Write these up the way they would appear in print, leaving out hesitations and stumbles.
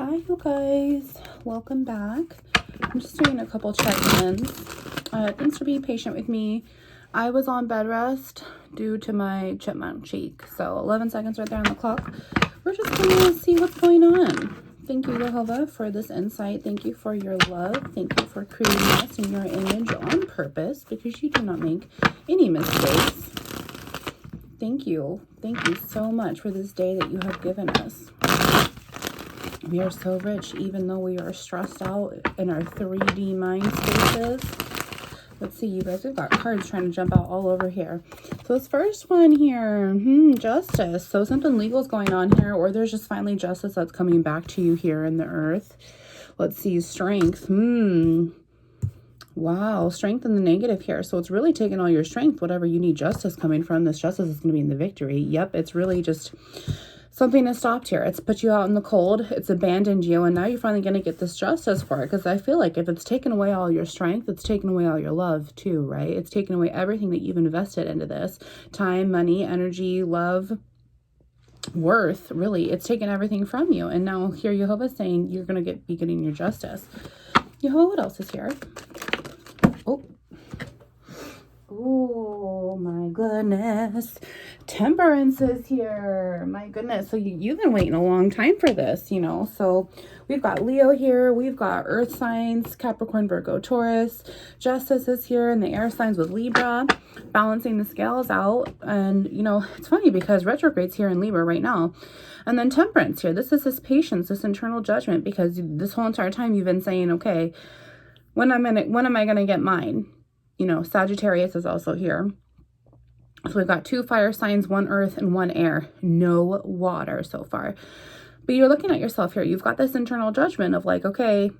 Hi, you guys. Welcome back. I'm just doing a couple check-ins. Thanks for being patient with me. I was on bed rest due to my chipmunk cheek. So 11 seconds right there on the clock. We're just going to see what's going on. Thank you, Jehovah, for this insight. Thank you for your love. Thank you for creating us in your image on purpose, because you do not make any mistakes. Thank you. Thank you so much for this day that you have given us. We are so rich, even though we are stressed out in our 3D mind spaces. Let's see, you guys, we've got cards trying to jump out all over here. So this first one here, justice. So something legal is going on here, or there's just finally justice that's coming back to you here in the earth. Let's see, strength. Wow, strength in the negative here. So it's really taking all your strength, whatever you need justice coming from. This justice is going to be in the victory. Yep, it's really just something has stopped here. It's put you out in the cold. It's abandoned you. And now you're finally going to get this justice for it. Because I feel like if it's taken away all your strength, it's taken away all your love too, right? It's taken away everything that you've invested into this. Time, money, energy, love, worth. Really, it's taken everything from you. And now here Jehovah's saying you're going to be getting your justice. Jehovah, what else is here? Oh my goodness. Temperance is here. My goodness. So you've been waiting a long time for this, you know. So we've got Leo here. We've got earth signs, Capricorn, Virgo, Taurus. Justice is here, and the air signs with Libra, balancing the scales out. And, you know, it's funny because retrograde's here in Libra right now. And then temperance here. This is this patience, this internal judgment, because this whole entire time you've been saying, okay, when am I going to get mine? You know, Sagittarius is also here. So we've got 2 fire signs, 1 earth and 1 air. No water so far. But you're looking at yourself here. You've got this internal judgment of like, okay,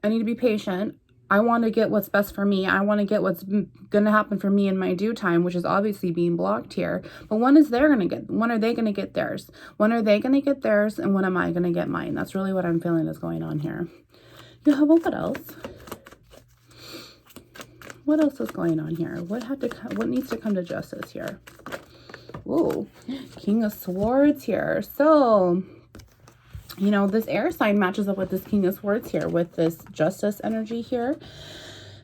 I need to be patient. I want to get what's best for me. I want to get what's going to happen for me in my due time, which is obviously being blocked here. But when are they going to get theirs? When are they going to get theirs? And when am I going to get mine? That's really what I'm feeling is going on here. Jehovah, what else? What else is going on here? What needs to come to justice here? Ooh, King of Swords here. So, you know, this air sign matches up with this King of Swords here, with this justice energy here.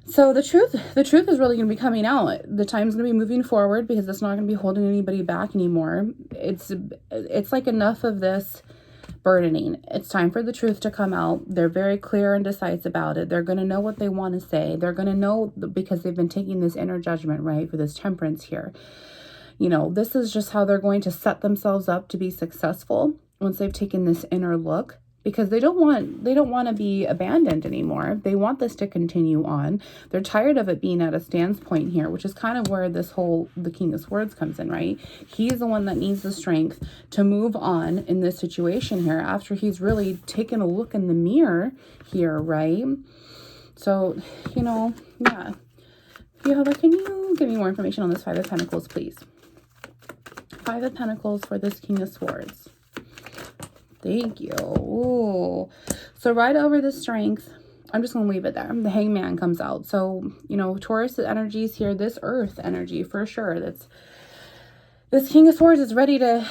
So the truth is really going to be coming out. The time's going to be moving forward, because it's not going to be holding anybody back anymore. It's like enough of this burdening. It's time for the truth to come out. They're very clear and decisive about it. They're going to know what they want to say. They're going to know, because they've been taking this inner judgment, right, for this temperance here. You know, this is just how they're going to set themselves up to be successful once they've taken this inner look, because they don't want to be abandoned anymore. They want this to continue on. They're tired of it being at a standpoint here, which is kind of where the King of Swords comes in, right? He's the one that needs the strength to move on in this situation here, after he's really taken a look in the mirror here, right? So, you know, yeah. Jehovah, can you give me more information on this 5 of Pentacles, please? 5 of Pentacles for this King of Swords. Thank you. Ooh. So right over the strength, I'm just going to leave it there. The Hangman comes out. So, you know, Taurus energies here, this earth energy for sure. This King of Swords is ready to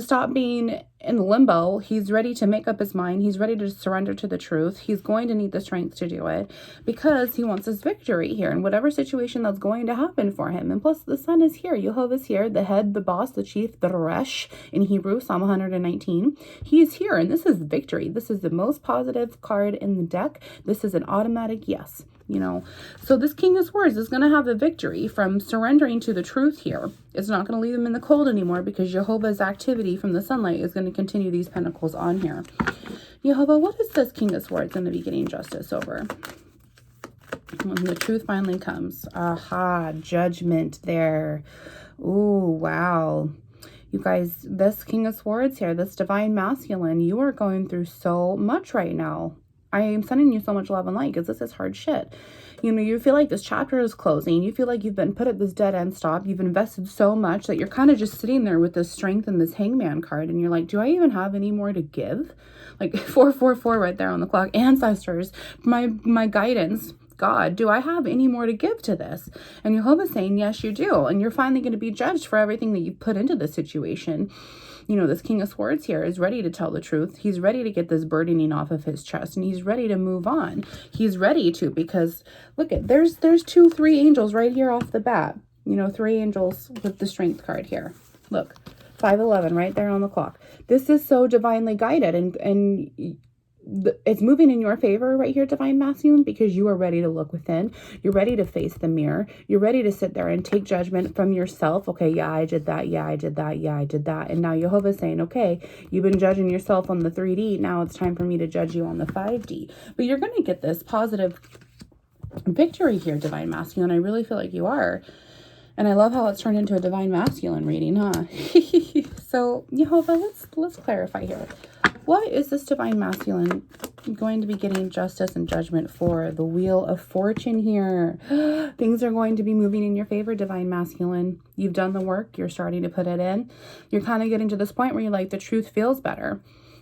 stop being in the limbo. He's ready to make up his mind. He's ready to surrender to the truth. He's going to need the strength to do it, because he wants his victory here in whatever situation that's going to happen for him. And plus the sun is here. Jehovah's here, the head, the boss, the chief, the Resh in Hebrew, Psalm 119. He is here, and this is victory. This is the most positive card in the deck. This is an automatic yes. You know, so this King of Swords is going to have a victory from surrendering to the truth here. It's not going to leave him in the cold anymore, because Jehovah's activity from the sunlight is going to continue these pentacles on here. Jehovah, what is this King of Swords going to be getting justice over when the truth finally comes? Aha, judgment there. Ooh, wow. You guys, this King of Swords here, this divine masculine, you are going through so much right now. I am sending you so much love and light, because this is hard shit. You know, you feel like this chapter is closing. You feel like you've been put at this dead end stop. You've invested so much that you're kind of just sitting there with this strength and this Hangman card. And you're like, do I even have any more to give? Like 444 right there on the clock. Ancestors, my guidance God, do I have any more to give to this? And Jehovah's saying, yes, you do. And you're finally going to be judged for everything that you put into this situation. You know, this King of Swords here is ready to tell the truth. He's ready to get this burdening off of his chest, and he's ready to move on. He's ready to, because look at, there's 3 angels right here off the bat. You know, 3 angels with the Strength card here. Look, 511 right there on the clock. This is so divinely guided, and it's moving in your favor right here, Divine Masculine, because you are ready to look within. You're ready to face the mirror. You're ready to sit there and take judgment from yourself. Okay, yeah, I did that. Yeah, I did that. Yeah, I did that. And now Jehovah's saying, okay, you've been judging yourself on the 3D. Now it's time for me to judge you on the 5D. But you're going to get this positive victory here, Divine Masculine. I really feel like you are. And I love how it's turned into a Divine Masculine reading, huh? So, Jehovah, let's clarify here. What is this Divine Masculine going to be getting justice and judgment for? The Wheel of Fortune here. Things are going to be moving in your favor, Divine Masculine. You've done the work. You're starting to put it in. You're kind of getting to this point where you're like, the truth feels better.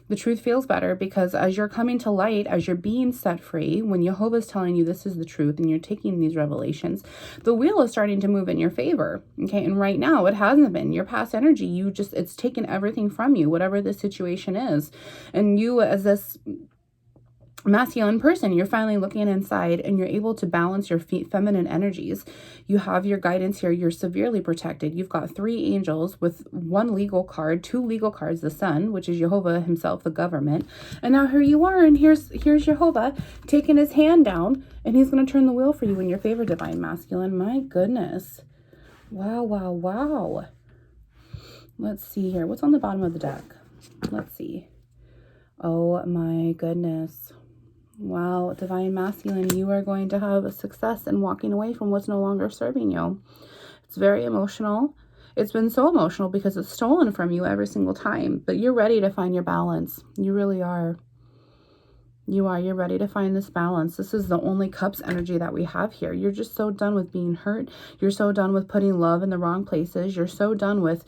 The truth feels better because as you're coming to light, as you're being set free, when Jehovah's telling you this is the truth and you're taking these revelations, the wheel is starting to move in your favor. Okay. And right now it hasn't been. Your past energy, it's taken everything from you, whatever the situation is. And you as this masculine person, you're finally looking inside and you're able to balance your feminine energies. You have your guidance here. You're severely protected. You've got 3 angels with 1 legal card, 2 legal cards, the sun, which is Jehovah himself, the government. And now here you are, and here's Jehovah taking his hand down, and he's going to turn the wheel for you in your favor, Divine Masculine. My goodness. Wow, wow, wow. Let's see here. What's on the bottom of the deck? Let's see. Oh my goodness. Wow, Divine Masculine, you are going to have a success in walking away from what's no longer serving you. It's very emotional. It's been so emotional because it's stolen from you every single time. But you're ready to find your balance. You really are. You are. You're ready to find this balance. This is the only cups energy that we have here. You're just so done with being hurt. You're so done with putting love in the wrong places. You're so done with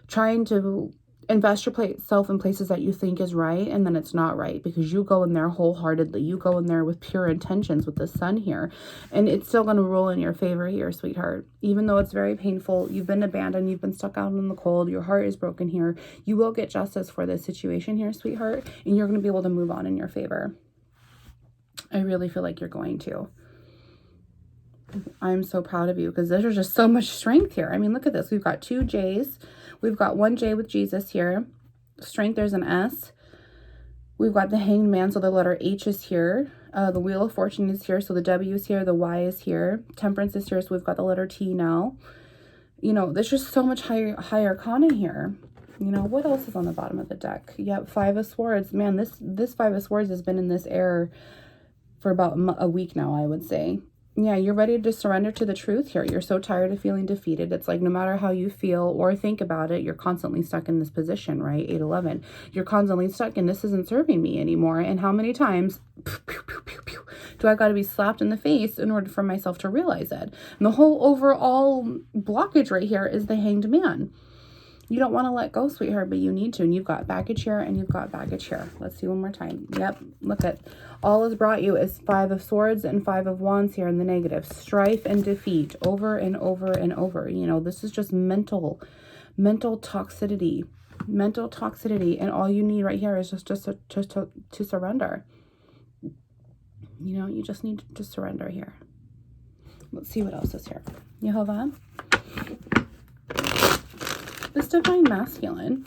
trying to invest yourself in places that you think is right, and then it's not right because you go in there wholeheartedly. You go in there with pure intentions with the sun here, and it's still going to roll in your favor here, sweetheart. Even though it's very painful, you've been abandoned, you've been stuck out in the cold, your heart is broken here. You will get justice for this situation here, sweetheart, and you're going to be able to move on in your favor. I really feel like you're going to. I'm so proud of you because there's just so much strength here. I mean, look at this. We've got 2 J's. We've got 1 J with Jesus here. Strength, there's an S. We've got the Hanged Man, so the letter H is here. The Wheel of Fortune is here, so the W is here. The Y is here. Temperance is here, so we've got the letter T now. You know, there's just so much high arcana here. You know, what else is on the bottom of the deck? Yep, 5 of Swords. Man, this 5 of Swords has been in this air for about a week now, I would say. Yeah, you're ready to surrender to the truth here. You're so tired of feeling defeated. It's like no matter how you feel or think about it, you're constantly stuck in this position, right? 811. You're constantly stuck and this isn't serving me anymore. And how many times do I got to be slapped in the face in order for myself to realize it? And the whole overall blockage right here is the Hanged Man. You don't want to let go, sweetheart, but you need to. And you've got baggage here and you've got baggage here. Let's see one more time. Yep. Look at all has brought you is 5 of Swords and 5 of Wands here in the negative. Strife and defeat over and over and over. You know, this is just mental toxicity. Mental toxicity. And all you need right here is just to surrender. You know, you just need to surrender here. Let's see what else is here. Jehovah. This Divine Masculine,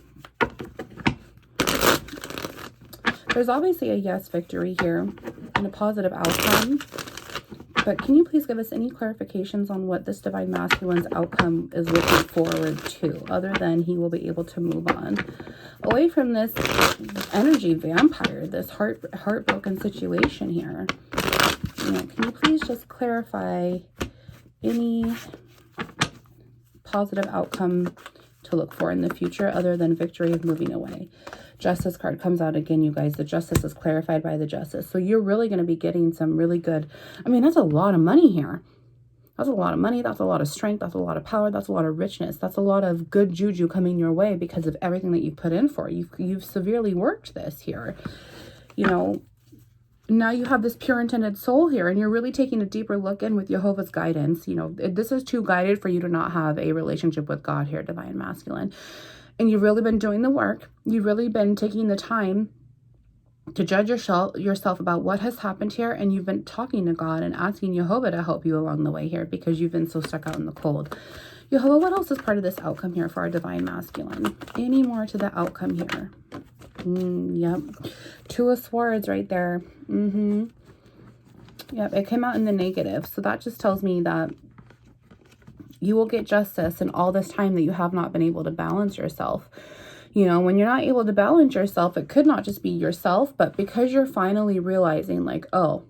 there's obviously a yes victory here and a positive outcome, but can you please give us any clarifications on what this Divine Masculine's outcome is looking forward to, other than he will be able to move on away from this energy vampire, this heartbroken situation here? You know, can you please just clarify any positive outcome to look for in the future other than victory of moving away? Justice card comes out again, you guys. The justice is clarified by the justice. So you're really going to be getting some really good, I mean, that's a lot of money here. That's a lot of money. That's a lot of strength. That's a lot of power. That's a lot of richness. That's a lot of good juju coming your way because of everything that you put in for. You've severely worked this here. You know, now you have this pure intended soul here, and you're really taking a deeper look in with Jehovah's guidance. You know, this is too guided for you to not have a relationship with God here, Divine Masculine. And you've really been doing the work. You've really been taking the time to judge yourself about what has happened here. And you've been talking to God and asking Jehovah to help you along the way here, because you've been so stuck out in the cold. Jehovah, what else is part of this outcome here for our Divine Masculine? Any more to the outcome here? Yep. Two of Swords right there. Yep, it came out in the negative. So that just tells me that you will get justice in all this time that you have not been able to balance yourself. You know, when you're not able to balance yourself, it could not just be yourself, but because you're finally realizing like, oh,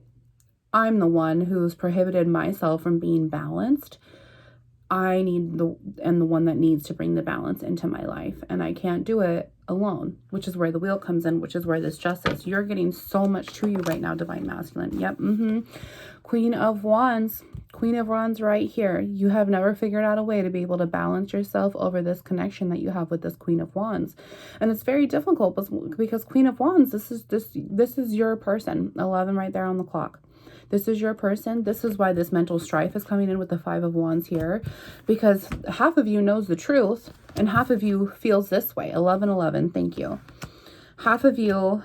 I'm the one who's prohibited myself from being balanced. I need the one that needs to bring the balance into my life, and I can't do it alone, which is where the wheel comes in, which is where this justice, you're getting so much to you right now, Divine Masculine. Yep. Queen of Wands right here. You have never figured out a way to be able to balance yourself over this connection that you have with this Queen of Wands, and it's very difficult because Queen of Wands, this is your person. 11 right there on the clock. This is your person. This is why this mental strife is coming in with the 5 of Wands here, because half of you knows the truth and half of you feels this way. 11, thank you. Half of you,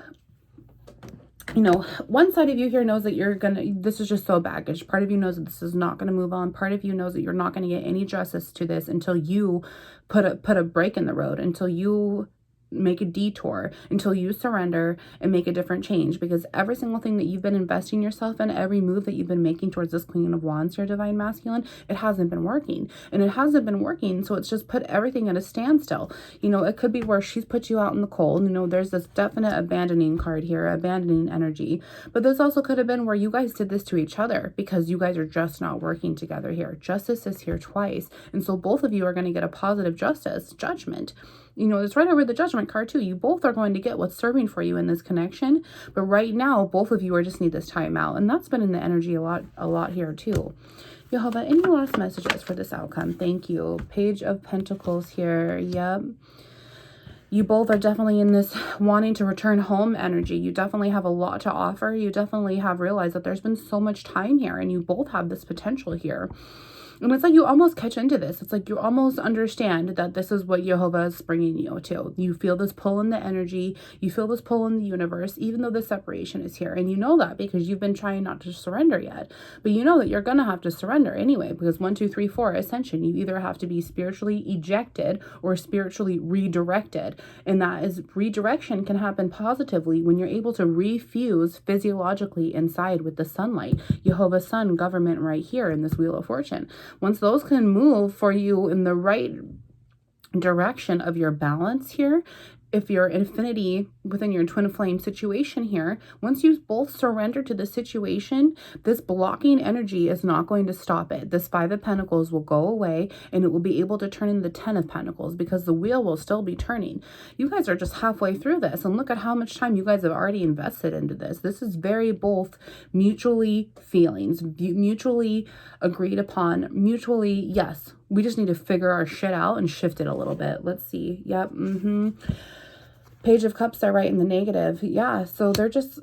you know, one side of you here knows that this is just so baggage. Part of you knows that this is not going to move on. Part of you knows that you're not going to get any justice to this until you put a break in the road, until you make a detour, until you surrender and make a different change, because every single thing that you've been investing yourself in, every move that you've been making towards this Queen of Wands here, Divine Masculine, it hasn't been working, and it hasn't been working, so it's just put everything at a standstill. You know, it could be where she's put you out in the cold. You know, there's this definite abandoning card here, abandoning energy, but this also could have been where you guys did this to each other because you guys are just not working together here. Justice is here twice, and so both of you are going to get a positive judgment. You know, it's right over the Judgment card too. You both are going to get what's serving for you in this connection. But right now, both of you just need this time out. And that's been in the energy a lot here too. Jehovah, any last messages for this outcome? Thank you. Page of Pentacles here. Yep. You both are definitely in this wanting to return home energy. You definitely have a lot to offer. You definitely have realized that there's been so much time here, and you both have this potential here. And it's like you almost catch into this. It's like you almost understand that this is what Jehovah is bringing you to. You feel this pull in the energy. You feel this pull in the universe, even though the separation is here. And you know that because you've been trying not to surrender yet. But you know that you're going to have to surrender anyway, because 1, 2, 3, 4, ascension, you either have to be spiritually ejected or spiritually redirected. And that is, redirection can happen positively when you're able to refuse physiologically inside with the sunlight. Jehovah's Sun, government right here in this Wheel of Fortune. Once those can move for you in the right direction of your balance here, if you're infinity within your twin flame situation here, once you both surrender to the situation, this blocking energy is not going to stop it. This 5 of Pentacles will go away, and it will be able to turn into the 10 of Pentacles, because the wheel will still be turning. You guys are just halfway through this, and look at how much time you guys have already invested into this. This is very both mutually feelings, mutually agreed upon, mutually, yes, we just need to figure our shit out and shift it a little bit. Let's see. Yep. Page of Cups are right in the negative. Yeah, so they're just,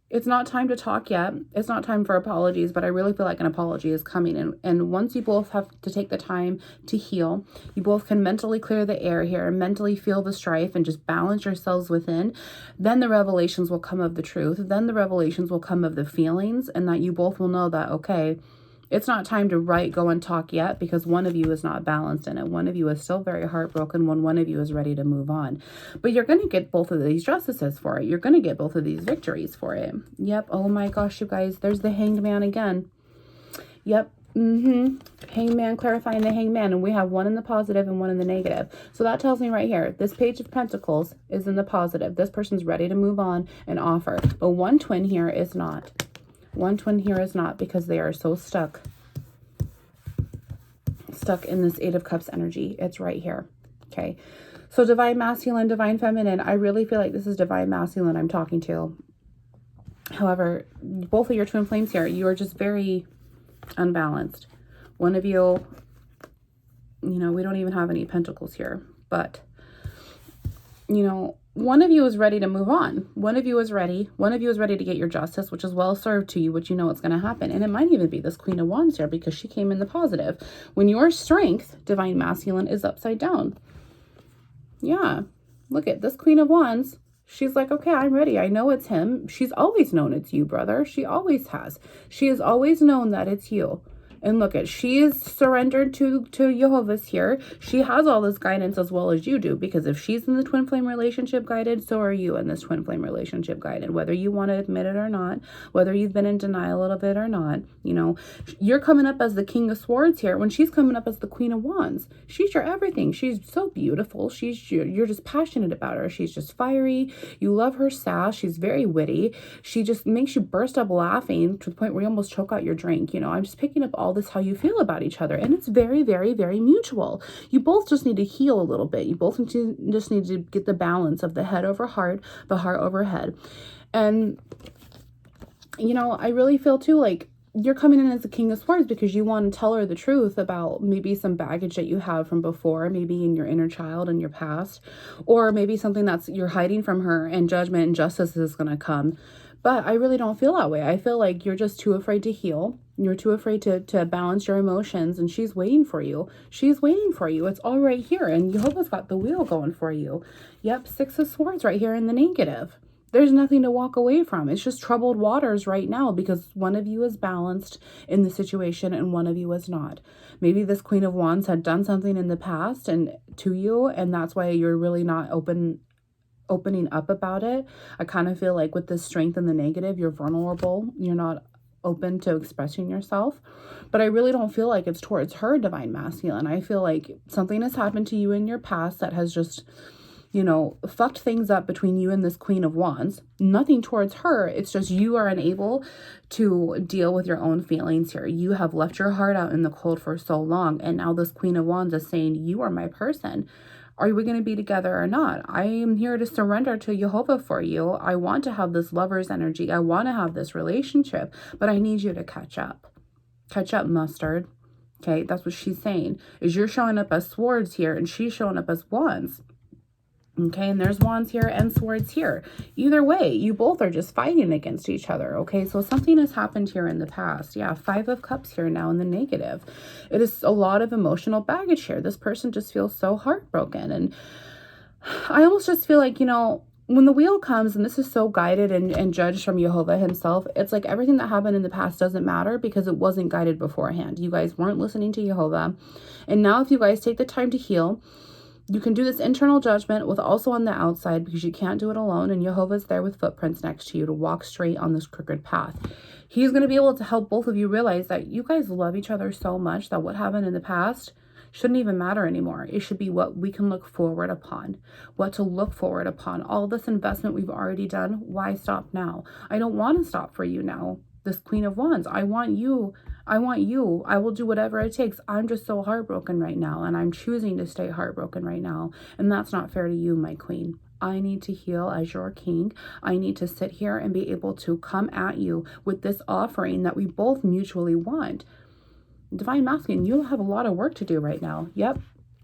it's not time to talk yet. It's not time for apologies, but I really feel like an apology is coming. And once you both have to take the time to heal, you both can mentally clear the air here, mentally feel the strife and just balance yourselves within, then the revelations will come of the truth. Then the revelations will come of the feelings, and that you both will know that, okay, it's not time to go and talk yet, because one of you is not balanced in it. One of you is still very heartbroken when one of you is ready to move on. But you're going to get both of these justices for it. You're going to get both of these victories for it. Yep. Oh my gosh, you guys. There's the Hanged Man again. Yep. Hangman, clarifying the Hangman. And we have one in the positive and one in the negative. So that tells me right here, this Page of Pentacles is in the positive. This person's ready to move on and offer. But one twin here is not. One twin here is not, because they are so stuck in this 8 of Cups energy. It's right here. Okay. So Divine Masculine, Divine Feminine. I really feel like this is Divine Masculine I'm talking to. However, both of your twin flames here, you are just very unbalanced. One of you, you know, we don't even have any pentacles here, but you know, one of you is ready to move on. One of you is ready. One of you is ready to get your justice, which is well served to you, which you know it's going to happen. And it might even be this Queen of Wands here because she came in the positive. When your strength, divine masculine, is upside down. Yeah. Look at this Queen of Wands. She's like, okay, I'm ready. I know it's him. She's always known it's you, brother. She always has. She has always known that it's you. And look at, she is surrendered to Jehovah's here. She has all this guidance as well as you do, because if she's in the twin flame relationship guided, so are you in this twin flame relationship guided, whether you want to admit it or not, whether you've been in denial a little bit or not. You know, you're coming up as the King of Swords here when she's coming up as the Queen of Wands. She's your everything. She's so beautiful. You're just passionate about her. She's just fiery. You love her sass. She's very witty. She just makes you burst up laughing to the point where you almost choke out your drink. You know, I'm just picking up all this how you feel about each other, and it's very, very, very mutual. You both just need to heal a little bit. You both just need to get the balance of the head over heart, the heart over head. And you know, I really feel too like you're coming in as the King of Swords because you want to tell her the truth about maybe some baggage that you have from before, maybe in your inner child and your past, or maybe something that's you're hiding from her, and judgment and justice is going to come. But I really don't feel that way. I feel like you're just too afraid to heal. You're too afraid to balance your emotions, and she's waiting for you. She's waiting for you. It's all right here, and Jehovah's got the wheel going for you. Yep, 6 of Swords right here in the negative. There's nothing to walk away from. It's just troubled waters right now because one of you is balanced in the situation and one of you is not. Maybe this Queen of Wands had done something in the past and to you, and that's why you're really not opening up about it. I kind of feel like with this strength in the negative, you're vulnerable. You're not open to expressing yourself. But I really don't feel like it's towards her, divine masculine. I feel like something has happened to you in your past that has just, you know, fucked things up between you and this Queen of Wands. Nothing towards her. It's just you are unable to deal with your own feelings here. You have left your heart out in the cold for so long. And now this Queen of Wands is saying, you are my person. Are we going to be together or not? I am here to surrender to Jehovah for you. I want to have this lover's energy. I want to have this relationship, but I need you to catch up. Catch up, mustard. Okay, that's what she's saying. Is you're showing up as swords here and she's showing up as wands. Okay, and there's wands here and swords here. Either way, you both are just fighting against each other. Okay, so something has happened here in the past. Yeah, 5 of Cups here now in the negative. It is a lot of emotional baggage here. This person just feels so heartbroken. And I almost just feel like, you know, when the wheel comes, and this is so guided and judged from Jehovah himself, it's like everything that happened in the past doesn't matter because it wasn't guided beforehand. You guys weren't listening to Jehovah. And now if you guys take the time to heal, you can do this internal judgment with also on the outside because you can't do it alone. And Jehovah's there with footprints next to you to walk straight on this crooked path. He's going to be able to help both of you realize that you guys love each other so much that what happened in the past shouldn't even matter anymore. It should be what we can look forward upon, what to look forward upon. All this investment we've already done, why stop now? I don't want to stop for you now, this Queen of Wands. I want you. I will do whatever it takes. I'm just so heartbroken right now, and I'm choosing to stay heartbroken right now. And that's not fair to you, my queen. I need to heal as your king. I need to sit here and be able to come at you with this offering that we both mutually want. Divine masculine, you have a lot of work to do right now. Yep.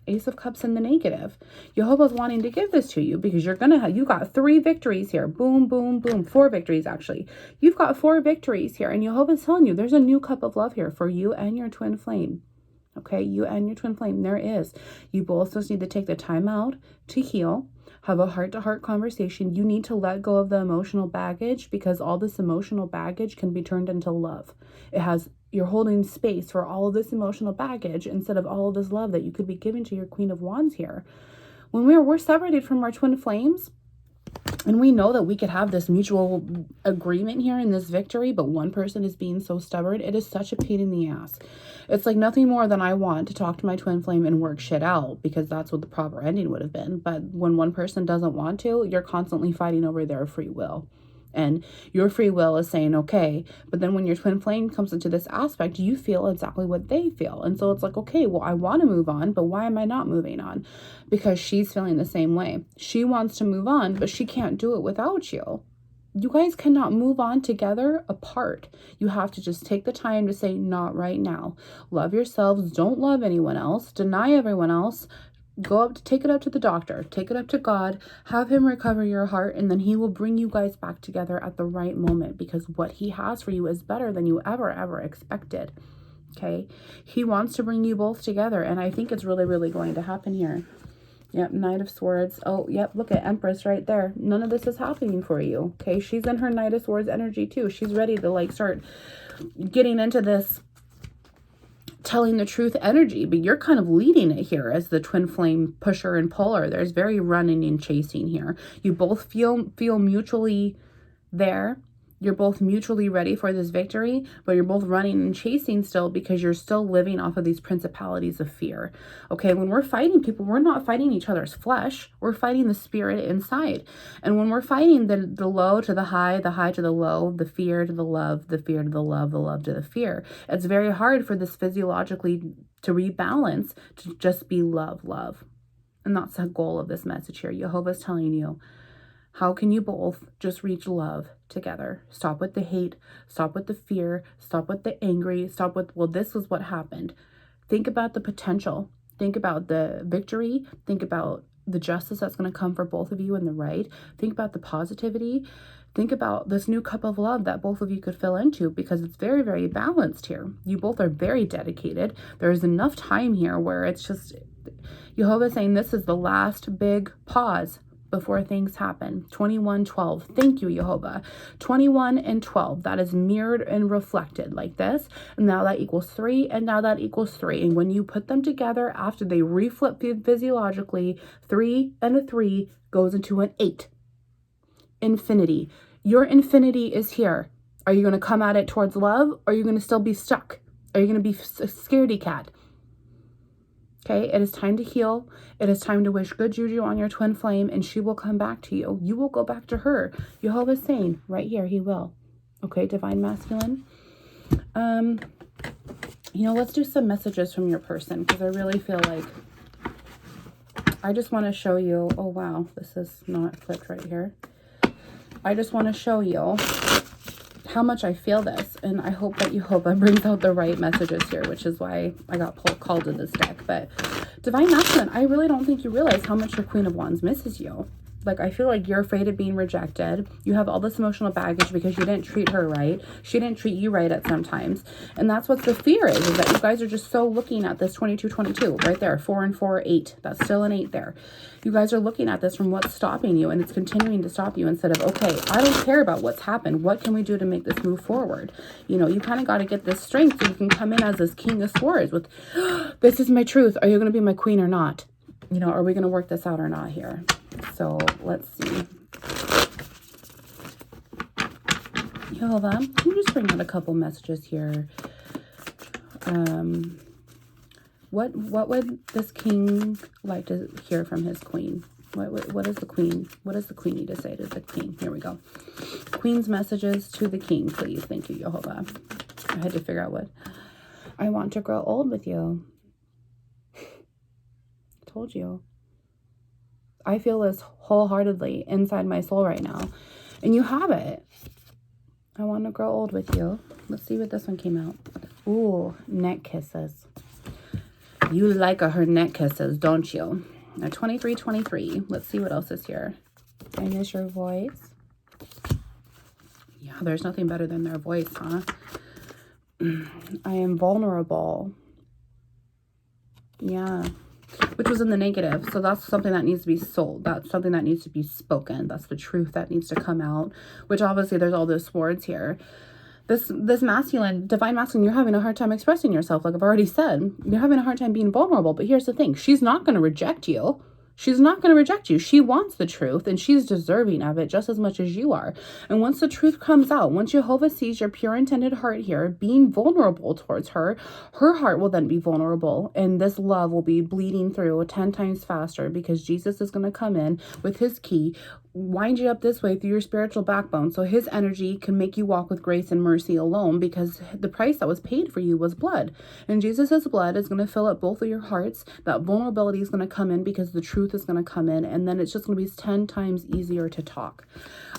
Ace of Cups in the negative. Jehovah's wanting to give this to you because you got 3 victories here. Boom, boom, boom. 4 victories, actually. You've got 4 victories here. And Jehovah's telling you there's a new cup of love here for you and your twin flame. Okay, you and your twin flame. There is. You both just need to take the time out to heal. Have a heart-to-heart conversation. You need to let go of the emotional baggage because all this emotional baggage can be turned into love. You're holding space for all of this emotional baggage instead of all of this love that you could be giving to your Queen of Wands here. When we're separated from our twin flames, and we know that we could have this mutual agreement here in this victory, but one person is being so stubborn, it is such a pain in the ass. It's like nothing more than I want to talk to my twin flame and work shit out because that's what the proper ending would have been. But when one person doesn't want to, you're constantly fighting over their free will. And your free will is saying, okay, but then when your twin flame comes into this aspect, you feel exactly what they feel. And so it's like, okay, well, I want to move on, but why am I not moving on? Because she's feeling the same way. She wants to move on, but she can't do it without you. You guys cannot move on together apart. You have to just take the time to say, not right now. Love yourselves. Don't love anyone else. Deny everyone else. Go up, take it up to the doctor, take it up to God, have him recover your heart, and then he will bring you guys back together at the right moment, because what he has for you is better than you ever expected. Okay. He wants to bring you both together. And I think it's really, really going to happen here. Yep. Knight of Swords. Oh, yep. Look at Empress right there. None of this is happening for you. Okay. She's in her Knight of Swords energy too. She's ready to like start getting into this telling the truth energy, but you're kind of leading it here as the twin flame pusher and puller. There's very running and chasing here. You both feel mutually there. You're both mutually ready for this victory, but you're both running and chasing still, because you're still living off of these principalities of fear. Okay, when we're fighting people, we're not fighting each other's flesh. We're fighting the spirit inside. And when we're fighting the low to the high to the low, the fear to the love, the fear to the love to the fear, it's very hard for this physiologically to rebalance, to just be love. And that's the goal of this message here. Jehovah's telling you, how can you both just reach love together? Stop with the hate, stop with the fear, stop with the angry, stop with, well, this was what happened. Think about the potential. Think about the victory. Think about the justice that's going to come for both of you in the right. Think about the positivity. Think about this new cup of love that both of you could fill into, because it's very, very balanced here. You both are very dedicated. There's enough time here where it's just, Jehovah's saying this is the last big pause before things happen. 21:12. Thank you, Jehovah. 21 and 12. That is mirrored and reflected like this. And now that equals 3. And now that equals 3. And when you put them together, after they reflip physiologically, 3 and a 3 goes into an 8. Infinity. Your infinity is here. Are you going to come at it towards love? Or are you going to still be stuck? Are you going to be a scaredy cat? Okay, it is time to heal. It is time to wish good juju on your twin flame, and she will come back to you. You will go back to her. Jehovah's saying right here, he will. Okay, Divine Masculine. Let's do some messages from your person, because I really feel like I just want to show you. Oh, wow, this is not flipped right here. I just want to show you how much I feel this, and I hope that Jehovah brings out the right messages here, which is why I got called to this deck. But Divine Masculine, I really don't think you realize how much your Queen of Wands misses you. Like, I feel like you're afraid of being rejected. You have all this emotional baggage because you didn't treat her right. She didn't treat you right at some times. And that's what the fear is that you guys are just so looking at this 22-22 right there. 4 and 4, 8. That's still an 8 there. You guys are looking at this from what's stopping you, and it's continuing to stop you, instead of, okay, I don't care about what's happened. What can we do to make this move forward? You kind of got to get this strength so you can come in as this King of Swords with, this is my truth. Are you going to be my queen or not? Are we going to work this out or not here? So let's see. Jehovah, can you just bring out a couple messages here? What would this king like to hear from his queen? What is the queen? What does the queen need to say to the king? Here we go. Queen's messages to the king, please. Thank you, Jehovah. I had to figure out what. I want to grow old with you. I told you. I feel this wholeheartedly inside my soul right now. And you have it. I want to grow old with you. Let's see what this one came out. Ooh, neck kisses. You like her neck kisses, don't you? Now, 23-23. Let's see what else is here. I miss your voice. Yeah, there's nothing better than their voice, huh? I am vulnerable. Yeah. Which was in the negative. So that's something that needs to be sold. That's something that needs to be spoken. That's the truth that needs to come out. Which obviously there's all those swords here. This masculine, divine masculine, you're having a hard time expressing yourself. Like I've already said, you're having a hard time being vulnerable. But here's the thing. She's not going to reject you. She's not going to reject you. She wants the truth, and she's deserving of it just as much as you are. And once the truth comes out, once Jehovah sees your pure intended heart here, being vulnerable towards her, her heart will then be vulnerable, and this love will be bleeding through 10 times faster, because Jesus is going to come in with his key, wind you up this way through your spiritual backbone, so his energy can make you walk with grace and mercy alone, because the price that was paid for you was blood. And Jesus's blood is going to fill up both of your hearts. That vulnerability is going to come in because the truth is going to come in, and then it's just going to be 10 times easier to talk.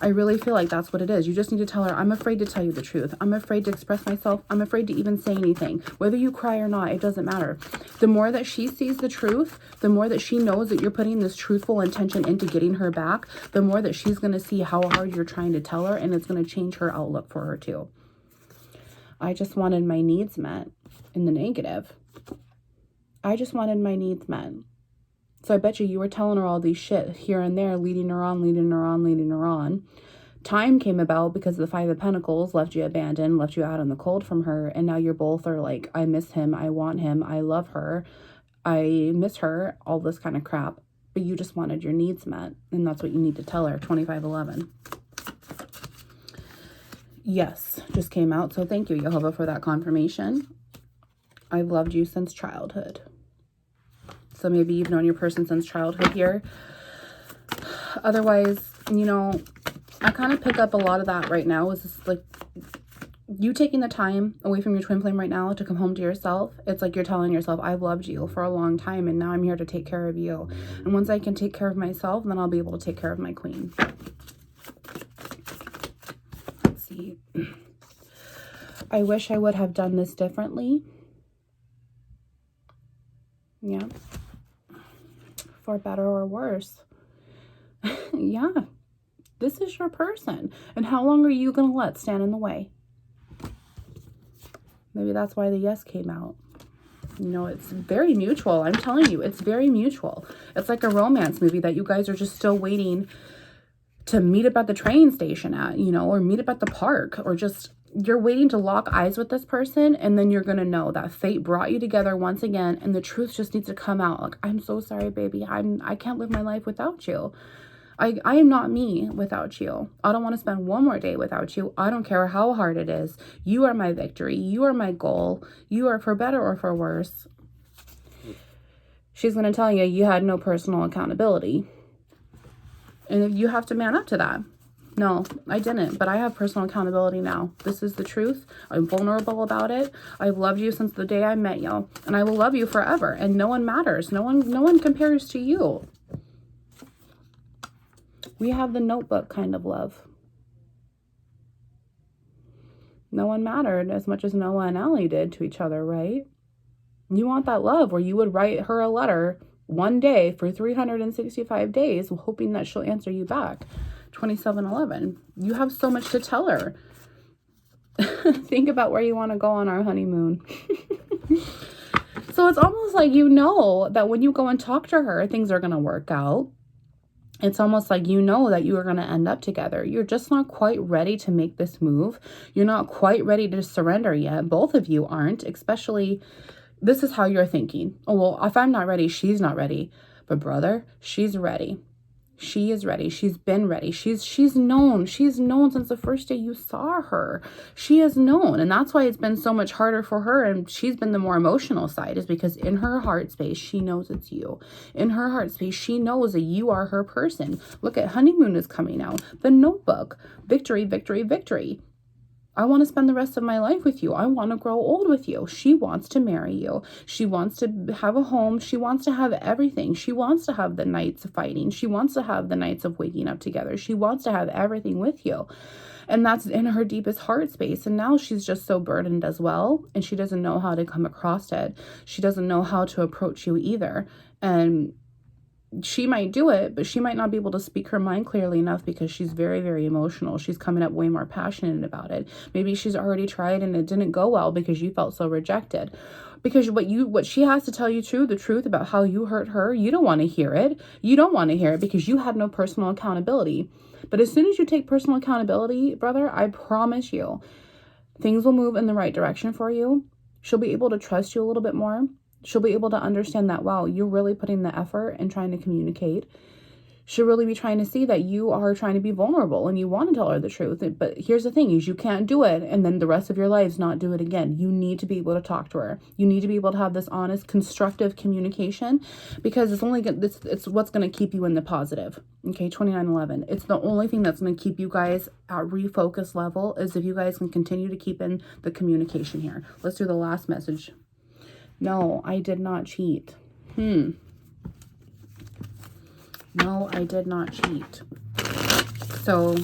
I really feel like that's what it is. You just need to tell her, I'm afraid to tell you the truth. I'm afraid to express myself. I'm afraid to even say anything. Whether you cry or not, it doesn't matter. The more that she sees the truth, the more that she knows that you're putting this truthful intention into getting her back, the more that she's going to see how hard you're trying to tell her, and it's going to change her outlook for her too. I just wanted my needs met in the negative. I just wanted my needs met. So I bet you were telling her all these shit here and there, leading her on, leading her on, leading her on. Time came about because the Five of Pentacles left you abandoned, left you out in the cold from her. And now you're both are like, I miss him. I want him. I love her. I miss her. All this kind of crap. But you just wanted your needs met. And that's what you need to tell her. 2511. Yes, just came out. So thank you, Jehovah, for that confirmation. I've loved you since childhood. So maybe you've known your person since childhood here. Otherwise, you know, I kind of pick up a lot of that right now. Is just like you taking the time away from your twin flame right now to come home to yourself. It's like you're telling yourself, I've loved you for a long time, and now I'm here to take care of you. And once I can take care of myself, then I'll be able to take care of my queen. Let's see. I wish I would have done this differently. Yeah. For better or worse. Yeah. This is your person. And how long are you going to let stand in the way? Maybe that's why the yes came out. You know, it's very mutual. I'm telling you, it's very mutual. It's like a romance movie that you guys are just still waiting to meet up at the train station at, you know, or meet up at the park, or just you're waiting to lock eyes with this person, and then you're going to know that fate brought you together once again, and the truth just needs to come out. Like, I'm so sorry, baby. I can't live my life without you. I am not me without you. I don't want to spend one more day without you. I don't care how hard it is. You are my victory. You are my goal. You are for better or for worse. She's going to tell you you had no personal accountability. And you have to man up to that. No, I didn't, but I have personal accountability now. This is the truth. I'm vulnerable about it. I've loved you since the day I met you, and I will love you forever. And no one matters. No one compares to you. We have the Notebook kind of love. No one mattered as much as Noah and Allie did to each other, right? You want that love where you would write her a letter one day for 365 days, hoping that she'll answer you back. 2711. You have so much to tell her. Think about where you want to go on our honeymoon. So it's almost like you know that when you go and talk to her, things are going to work out. It's almost like you know that you are going to end up together. You're just not quite ready to make this move. You're not quite ready to surrender yet. Both of you aren't, especially this is how you're thinking. Oh, well, if I'm not ready, she's not ready. But brother, she's ready. She is ready. She's been ready. She's known. She's known since the first day you saw her. She has known. And that's why it's been so much harder for her. And she's been the more emotional side, is because in her heart space, she knows it's you. In her heart space, she knows that you are her person. Look at Honeymoon is coming out. The Notebook. Victory, victory, victory. I want to spend the rest of my life with you. I want to grow old with you. She wants to marry you. She wants to have a home. She wants to have everything. She wants to have the nights of fighting. She wants to have the nights of waking up together. She wants to have everything with you. And that's in her deepest heart space. And now she's just so burdened as well. And she doesn't know how to come across it. She doesn't know how to approach you either. And she might do it, but she might not be able to speak her mind clearly enough because she's very, very emotional. She's coming up way more passionate about it. Maybe she's already tried and it didn't go well because you felt so rejected. Because what she has to tell you the truth about how you hurt her, you don't want to hear it. You don't want to hear it because you had no personal accountability. But as soon as you take personal accountability, brother, I promise you, things will move in the right direction for you. She'll be able to trust you a little bit more. She'll be able to understand that, wow, you're really putting the effort and trying to communicate. She'll really be trying to see that you are trying to be vulnerable and you want to tell her the truth. But here's the thing is you can't do it and then the rest of your lives not do it again. You need to be able to talk to her. You need to be able to have this honest, constructive communication, because it's what's going to keep you in the positive. Okay, 2911. It's the only thing that's going to keep you guys at refocus level is if you guys can continue to keep in the communication here. Let's do the last message. No, I did not cheat. No, I did not cheat. So,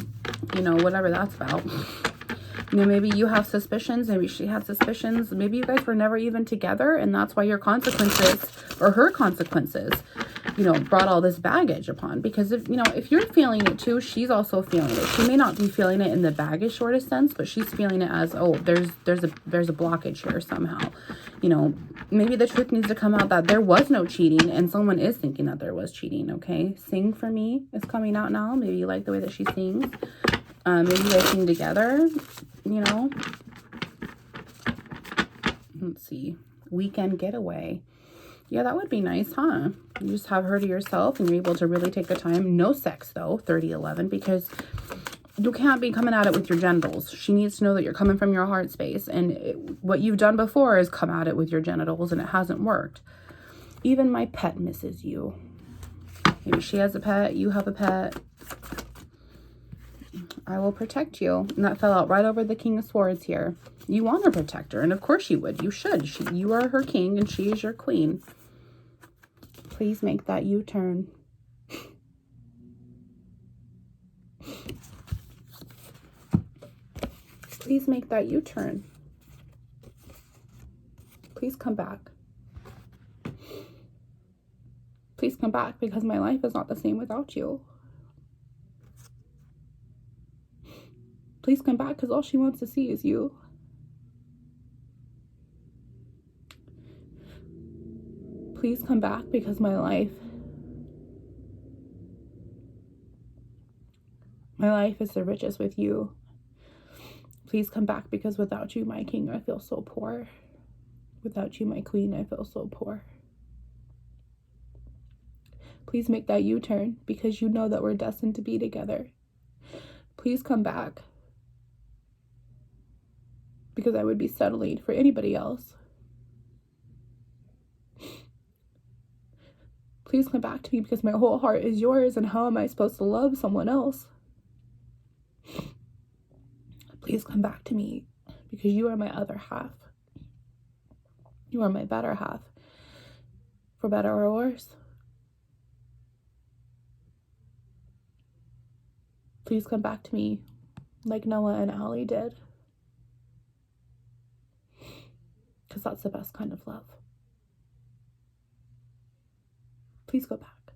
you know, whatever that's about. You know, maybe you have suspicions. Maybe she had suspicions. Maybe you guys were never even together. And that's why your consequences, or her consequences, you know, brought all this baggage upon. Because if, you know, if you're feeling it too, she's also feeling it. She may not be feeling it in the baggage sort of sense, but she's feeling it as, oh, there's a blockage here somehow. You know, maybe the truth needs to come out that there was no cheating and someone is thinking that there was cheating, okay? Sing for Me is coming out now. Maybe you like the way that she sings. Maybe you guys sing together, you know. Let's see. Weekend getaway. Yeah, that would be nice, huh? You just have her to yourself and you're able to really take the time. No sex, though, 3011, because you can't be coming at it with your genitals. She needs to know that you're coming from your heart space. And what you've done before is come at it with your genitals and it hasn't worked. Even my pet misses you. Maybe she has a pet, you have a pet. I will protect you. And that fell out right over the King of Swords here. You want to protect her, and of course you would. You should. You are her king and she is your queen. Please make that U-turn. Please make that U-turn. Please come back. Please come back, because my life is not the same without you. Please come back, because all she wants to see is you. Please come back, because my life is the richest with you. Please come back, because without you, my king, I feel so poor. Without you, my queen, I feel so poor. Please make that U-turn, because you know that we're destined to be together. Please come back, because I would be settling for anybody else. Please come back to me, because my whole heart is yours, and how am I supposed to love someone else? Please come back to me, because you are my other half. You are my better half, for better or worse. Please come back to me like Noah and Allie did, because that's the best kind of love. Please go back.